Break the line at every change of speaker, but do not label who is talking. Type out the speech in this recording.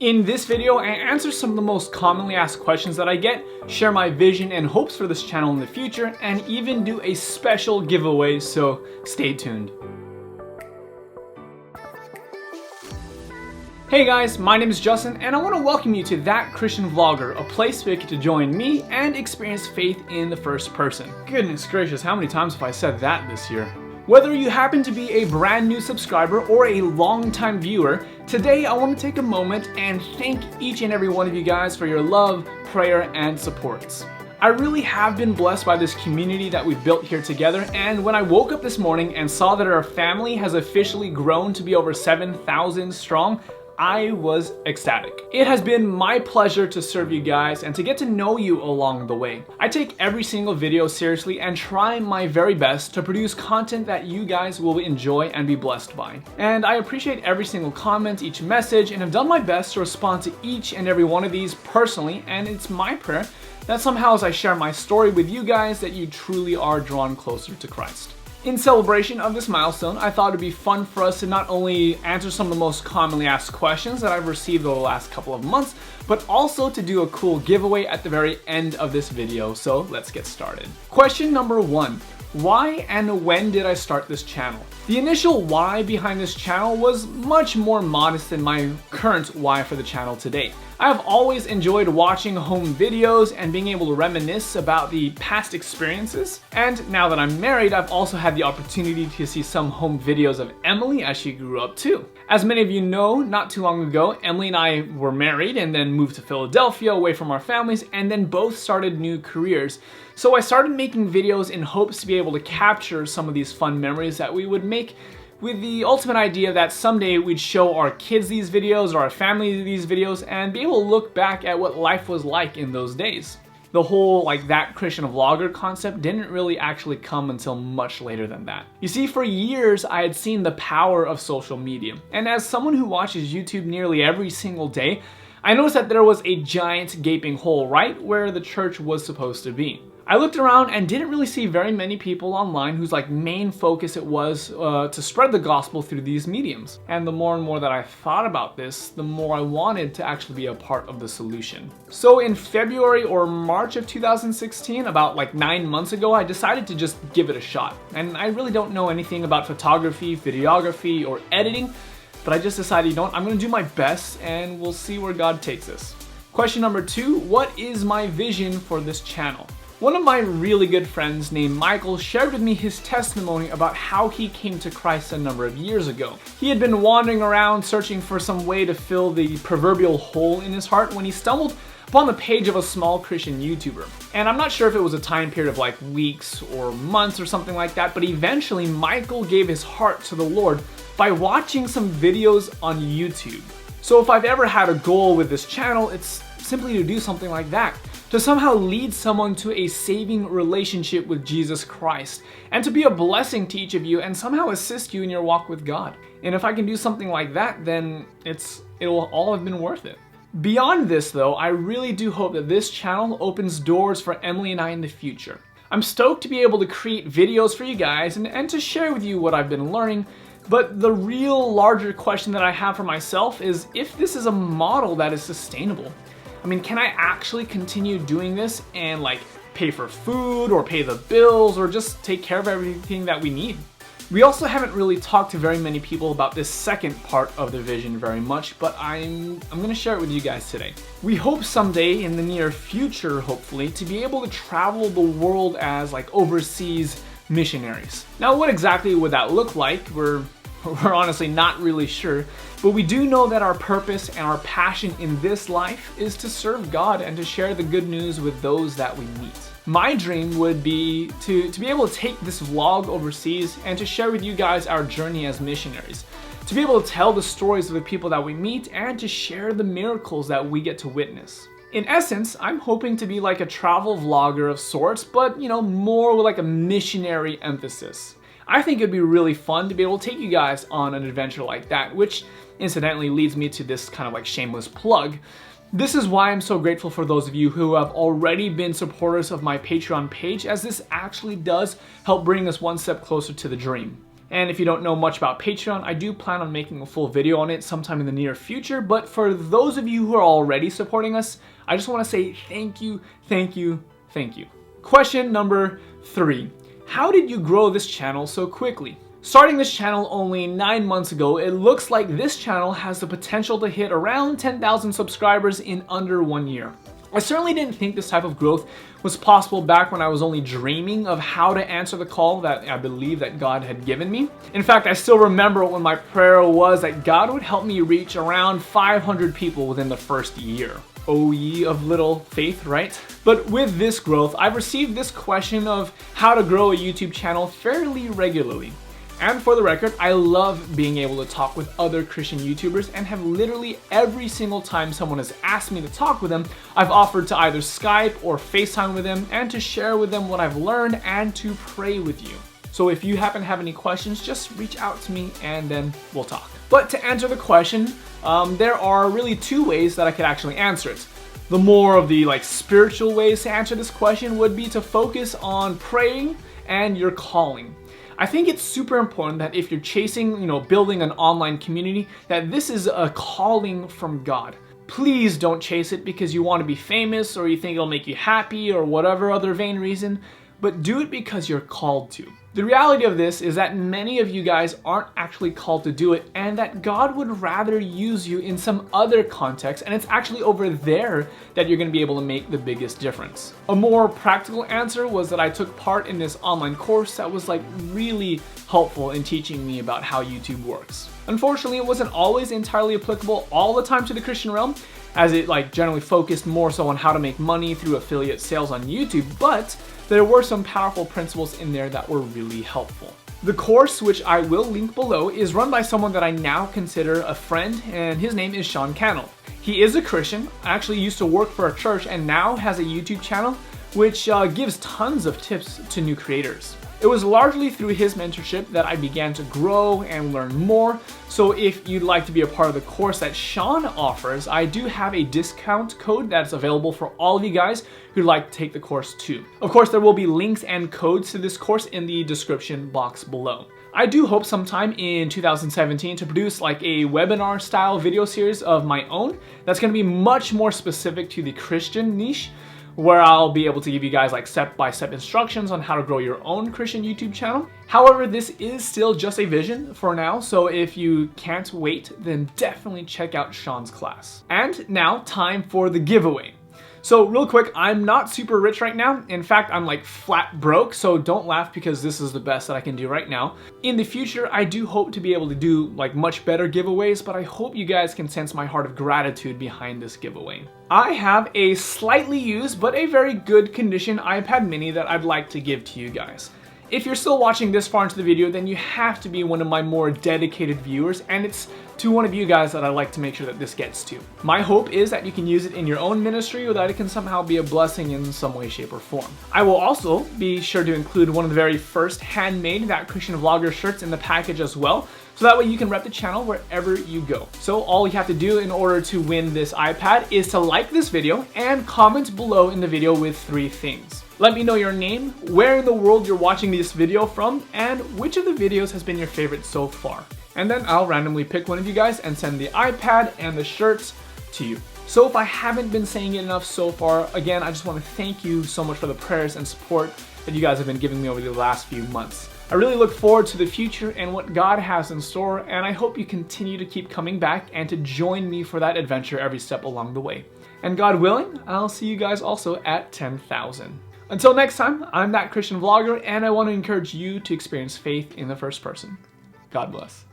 In this video, I answer some of the most commonly asked questions that I get, share my vision and hopes for this channel in the future, and even do a special giveaway, so stay tuned. Hey guys, my name is Justin and I want to welcome you to That Christian Vlogger, a place where you get to join me and experience faith in the first person. Goodness gracious, how many times have I said that this year? Whether you happen to be a brand new subscriber or a long-time viewer, today I want to take a moment and thank each and every one of you guys for your love, prayer, and supports. I really have been blessed by this community that we've built here together, and when I woke up this morning and saw that our family has officially grown to be over 7,000 strong, I was ecstatic. It has been my pleasure to serve you guys and to get to know you along the way. I take every single video seriously and try my very best to produce content that you guys will enjoy and be blessed by. And I appreciate every single comment, each message, and have done my best to respond to each and every one of these personally, and it's my prayer that somehow as I share my story with you guys that you truly are drawn closer to Christ. In celebration of this milestone, I thought it'd be fun for us to not only answer some of the most commonly asked questions that I've received over the last couple of months, but also to do a cool giveaway at the very end of this video, so let's get started. Question number 1. Why and when did I start this channel? The initial why behind this channel was much more modest than my current why for the channel today. I have always enjoyed watching home videos and being able to reminisce about the past experiences. And now that I'm married, I've also had the opportunity to see some home videos of Emily as she grew up too. As many of you know, not too long ago, Emily and I were married and then moved to Philadelphia away from our families and then both started new careers. So I started making videos in hopes to be able to capture some of these fun memories that we would make, with the ultimate idea that someday we'd show our kids these videos or our family these videos and be able to look back at what life was like in those days. The whole That Christian Vlogger concept didn't really actually come until much later than that. You see, for years I had seen the power of social media, and as someone who watches YouTube nearly every single day, I noticed that there was a giant gaping hole right where the church was supposed to be. I looked around and didn't really see very many people online whose main focus it was to spread the gospel through these mediums. And the more and more that I thought about this, the more I wanted to actually be a part of the solution. So in February or March of 2016, about 9 months ago, I decided to just give it a shot. And I really don't know anything about photography, videography, or editing, but I just decided, you know what, I'm gonna do my best and we'll see where God takes us. Question number 2, what is my vision for this channel? One of my really good friends named Michael shared with me his testimony about how he came to Christ a number of years ago. He had been wandering around searching for some way to fill the proverbial hole in his heart when he stumbled upon the page of a small Christian YouTuber. And I'm not sure if it was a time period of weeks or months or something like that, but eventually Michael gave his heart to the Lord by watching some videos on YouTube. So if I've ever had a goal with this channel, it's simply to do something like that. To somehow lead someone to a saving relationship with Jesus Christ, and to be a blessing to each of you and somehow assist you in your walk with God. And if I can do something like that, then it will all have been worth it. Beyond this though, I really do hope that this channel opens doors for Emily and I in the future. I'm stoked to be able to create videos for you guys and to share with you what I've been learning, but the real larger question that I have for myself is if this is a model that is sustainable. I mean, can I actually continue doing this and pay for food or pay the bills or just take care of everything that we need? We also haven't really talked to very many people about this second part of the vision very much, but I'm gonna share it with you guys today. We hope someday in the near future, hopefully, to be able to travel the world as overseas missionaries. Now, what exactly would that look like? We're honestly not really sure, but we do know that our purpose and our passion in this life is to serve God and to share the good news with those that we meet. My dream would be to be able to take this vlog overseas and to share with you guys our journey as missionaries. To be able to tell the stories of the people that we meet and to share the miracles that we get to witness. In essence, I'm hoping to be a travel vlogger of sorts, but more with a missionary emphasis. I think it'd be really fun to be able to take you guys on an adventure like that, which incidentally leads me to this kind of shameless plug. This is why I'm so grateful for those of you who have already been supporters of my Patreon page, as this actually does help bring us one step closer to the dream. And if you don't know much about Patreon, I do plan on making a full video on it sometime in the near future. But for those of you who are already supporting us, I just want to say thank you, thank you, thank you. Question number 3. How did you grow this channel so quickly? Starting this channel only 9 months ago, it looks like this channel has the potential to hit around 10,000 subscribers in under 1 year. I certainly didn't think this type of growth was possible back when I was only dreaming of how to answer the call that I believe that God had given me. In fact, I still remember when my prayer was that God would help me reach around 500 people within the first year. O ye of little faith, right? But with this growth, I've received this question of how to grow a YouTube channel fairly regularly. And for the record, I love being able to talk with other Christian YouTubers and have literally every single time someone has asked me to talk with them, I've offered to either Skype or FaceTime with them and to share with them what I've learned and to pray with you. So if you happen to have any questions, just reach out to me and then we'll talk. But to answer the question, there are really 2 ways that I could actually answer it. The more of the spiritual ways to answer this question would be to focus on praying and your calling. I think it's super important that if you're chasing, building an online community, that this is a calling from God. Please don't chase it because you want to be famous or you think it'll make you happy or whatever other vain reason, but do it because you're called to. The reality of this is that many of you guys aren't actually called to do it and that God would rather use you in some other context, and it's actually over there that you're going to be able to make the biggest difference. A more practical answer was that I took part in this online course that was really helpful in teaching me about how YouTube works. Unfortunately, it wasn't always entirely applicable all the time to the Christian realm, as it generally focused more so on how to make money through affiliate sales on YouTube, but there were some powerful principles in there that were really helpful. The course, which I will link below, is run by someone that I now consider a friend, and his name is Sean Cannell. He is a Christian, actually used to work for a church, and now has a YouTube channel, which gives tons of tips to new creators. It was largely through his mentorship that I began to grow and learn more. So if you'd like to be a part of the course that Sean offers, I do have a discount code that's available for all of you guys who'd like to take the course too. Of course, there will be links and codes to this course in the description box below. I do hope sometime in 2017 to produce a webinar style video series of my own that's going to be much more specific to the Christian niche, where I'll be able to give you guys step-by-step instructions on how to grow your own Christian YouTube channel. However, this is still just a vision for now, so if you can't wait, then definitely check out Sean's class. And now, time for the giveaway. So real quick, I'm not super rich right now. In fact, I'm flat broke, so don't laugh because this is the best that I can do right now. In the future, I do hope to be able to do much better giveaways, but I hope you guys can sense my heart of gratitude behind this giveaway. I have a slightly used, but a very good condition iPad mini that I'd like to give to you guys. If you're still watching this far into the video, then you have to be one of my more dedicated viewers, and it's to one of you guys that I like to make sure that this gets to. My hope is that you can use it in your own ministry or that it can somehow be a blessing in some way, shape, or form. I will also be sure to include one of the very first handmade That Christian Vlogger shirts in the package as well, so that way you can rep the channel wherever you go. So all you have to do in order to win this iPad is to like this video and comment below in the video with 3 things. Let me know your name, where in the world you're watching this video from, and which of the videos has been your favorite so far. And then I'll randomly pick one of you guys and send the iPad and the shirts to you. So if I haven't been saying it enough so far, again, I just want to thank you so much for the prayers and support that you guys have been giving me over the last few months. I really look forward to the future and what God has in store, and I hope you continue to keep coming back and to join me for that adventure every step along the way. And God willing, I'll see you guys also at 10,000. Until next time, I'm That Christian Vlogger, and I want to encourage you to experience faith in the first person. God bless.